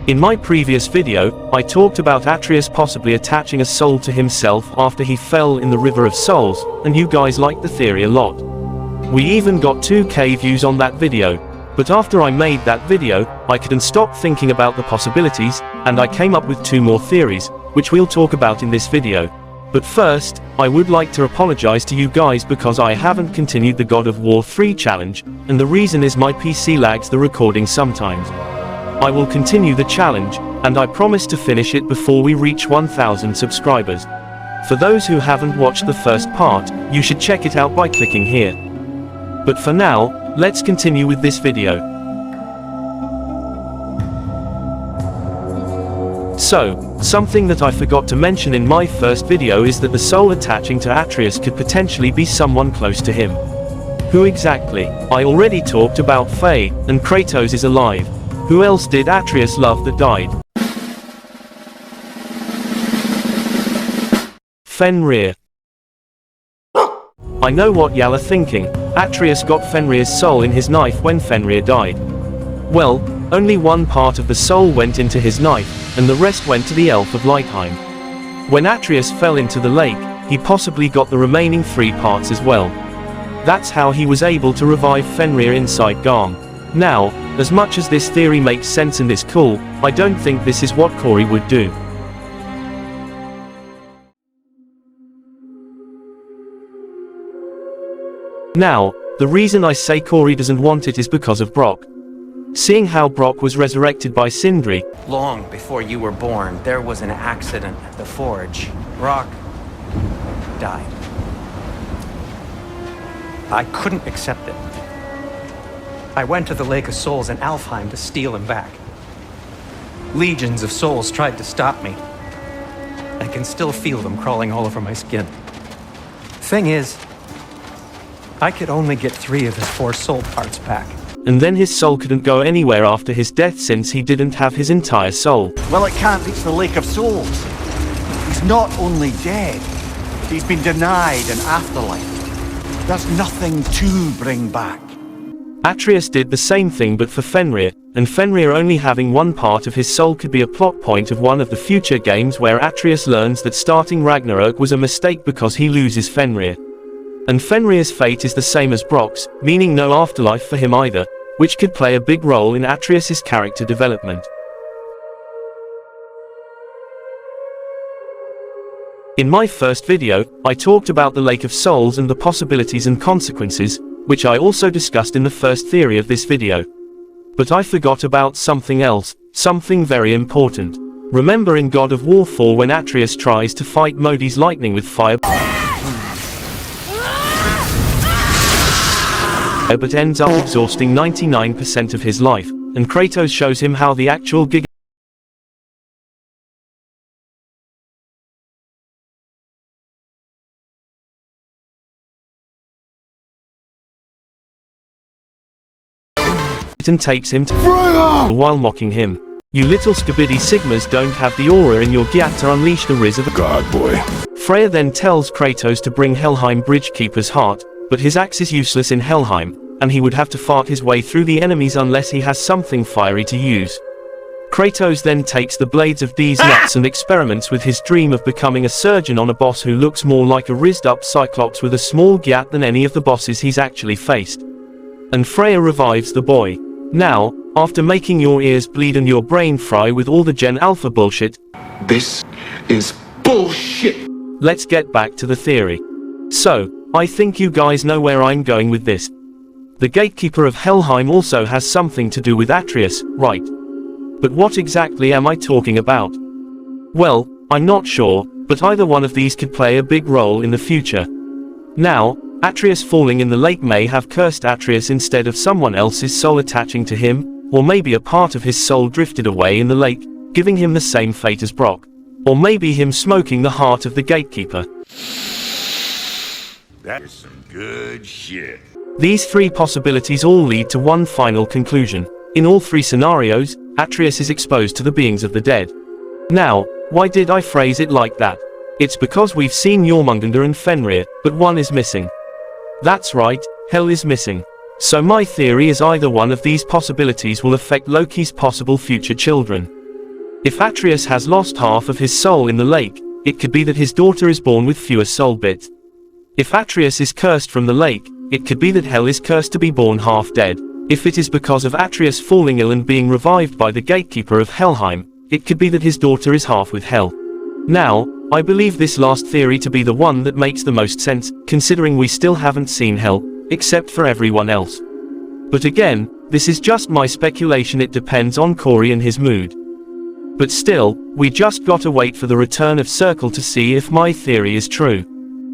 In my previous video, I talked about Atreus possibly attaching a soul to himself after he fell in the River of Souls, and you guys liked the theory a lot. We even got 2K views on that video, but after I made that video, I couldn't stop thinking about the possibilities, and I came up with 2 more theories, which we'll talk about in this video. But first, I would like to apologize to you guys because I haven't continued the God of War 3 challenge, and the reason is my PC lags the recording sometimes. I will continue the challenge, and I promise to finish it before we reach 1000 subscribers. For those who haven't watched the first part, you should check it out by clicking here. But for now, let's continue with this video. So, something that I forgot to mention in my first video is that the soul attaching to Atreus could potentially be someone close to him. Who exactly? I already talked about Faye, and Kratos is alive. Who else did Atreus love that died? Fenrir. I know what y'all are thinking. Atreus got Fenrir's soul in his knife when Fenrir died. Well, only one part of the soul went into his knife, and the rest went to the elf of Lightheim. When Atreus fell into the lake, he possibly got the remaining 3 parts as well. That's how he was able to revive Fenrir inside Garm. Now, as much as this theory makes sense and is cool, I don't think this is what Corey would do. Now, the reason I say Corey doesn't want it is because of Brock. Seeing how Brock was resurrected by Sindri. Long before you were born, there was an accident at the forge. Brock died. I couldn't accept it. I went to the Lake of Souls in Alfheim to steal him back. Legions of souls tried to stop me. I can still feel them crawling all over my skin. Thing is, I could only get 3 of his 4 soul parts back. And then his soul couldn't go anywhere after his death since he didn't have his entire soul. Well, it can't reach the Lake of Souls. He's not only dead, he's been denied an afterlife. There's nothing to bring back. Atreus did the same thing but for Fenrir, and Fenrir only having 1 part of his soul could be a plot point of one of the future games where Atreus learns that starting Ragnarok was a mistake because he loses Fenrir. And Fenrir's fate is the same as Brock's, meaning no afterlife for him either, which could play a big role in Atreus's character development. In my first video, I talked about the Lake of Souls and the possibilities and consequences, which I also discussed in the first theory of this video. But I forgot about something else, something very important. Remember in God of War 4 when Atreus tries to fight Modi's lightning with fire, but ends up exhausting 99% of his life, and Kratos shows him how the actual gig and takes him to while mocking him. You little skibidi sigmas don't have the aura in your Gyat to unleash the Riz of a God boy. Freya then tells Kratos to bring Helheim Bridgekeeper's heart, but his axe is useless in Helheim, and he would have to fart his way through the enemies unless he has something fiery to use. Kratos then takes the blades of D's nuts and experiments with his dream of becoming a surgeon on a boss who looks more like a rizzed up Cyclops with a small Gyat than any of the bosses he's actually faced. And Freya revives the boy. Now, after making your ears bleed and your brain fry with all the Gen Alpha bullshit, this is bullshit. Let's get back to the theory. So, I think you guys know where I'm going with this. The Gatekeeper of Helheim also has something to do with Atreus, right? But what exactly am I talking about? Well, I'm not sure, but either one of these could play a big role in the future. Now, Atreus falling in the lake may have cursed Atreus instead of someone else's soul attaching to him, or maybe a part of his soul drifted away in the lake, giving him the same fate as Brock. Or maybe him smoking the heart of the Gatekeeper. That is some good shit. These 3 possibilities all lead to one final conclusion. In all 3 scenarios, Atreus is exposed to the beings of the dead. Now, why did I phrase it like that? It's because we've seen Jormungandr and Fenrir, but one is missing. That's right, Hel is missing. So my theory is either one of these possibilities will affect Loki's possible future children. If Atreus has lost half of his soul in the lake, it could be that his daughter is born with fewer soul bits. If Atreus is cursed from the lake, it could be that Hel is cursed to be born half dead. If it is because of Atreus falling ill and being revived by the gatekeeper of Helheim, it could be that his daughter is half with Hel. Now, I believe this last theory to be the one that makes the most sense, considering we still haven't seen Hel, except for everyone else. But again, this is just my speculation, it depends on Corey and his mood. But still, we just gotta wait for the return of Circle to see if my theory is true.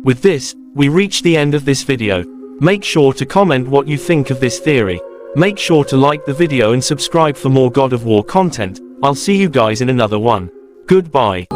With this, we reach the end of this video. Make sure to comment what you think of this theory. Make sure to like the video and subscribe for more God of War content. I'll see you guys in another one. Goodbye.